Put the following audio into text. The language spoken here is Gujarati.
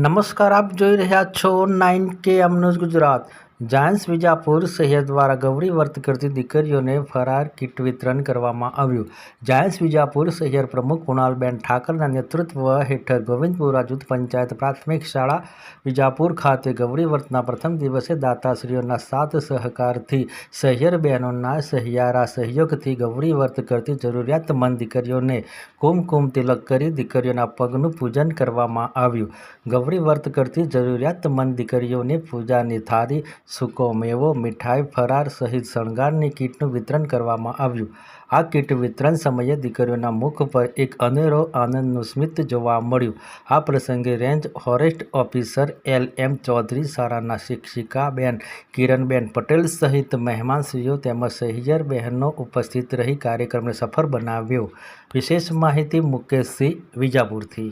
નમસ્કાર, આપ જોઈ રહ્યા છો 9KM news Gujarat. Giants Vijapur શહેર દ્વારા ગૌરી વ્રત કરતી દીકરીઓને ફરાર કીટ વિતરણ કરવામાં આવ્યું। જાયન્ટ્સ વિજાપુર શહેર પ્રમુખ કુણાલબેન ઠાકરના નેતૃત્વ હેઠળ ગોવિંદપુરા જૂથ પંચાયત પ્રાથમિક શાળા વિજાપુર ખાતે ગૌરી વ્રતના પ્રથમ દિવસે દાતાશ્રીઓના સાથ સહકારથી શહેર બહેનોના સહિયારા સહયોગથી ગૌરી વ્રત કરતી જરૂરિયાતમંદ દીકરીઓને કુમકુમ તિલક કરી દીકરીઓના પગનું પૂજન કરવામાં આવ્યું। ગૌરી વ્રત કરતી જરૂરિયાતમંદ દીકરીઓને પૂજાની થાળી, સૂકો મેવો, મીઠાઈ, ફરાર સહિત શણગારની કીટનું વિતરણ કરવામાં આવ્યું। આ કીટ વિતરણ સમયે દીકરીઓના મુખ પર એક અનેરો આનંદનું સ્મિત જોવા મળ્યું। આ પ્રસંગે range forest officer LM Chaudhary, શાળાના શિક્ષિકા બેન કિરણબેન પટેલ સહિત મહેમાનશ્રીઓ તેમજ શહેર બહેનો ઉપસ્થિત રહી કાર્યક્રમને સફળ બનાવ્યો। વિશેષ માહિતી મુકેશસિંહ, વિજાપુરથી।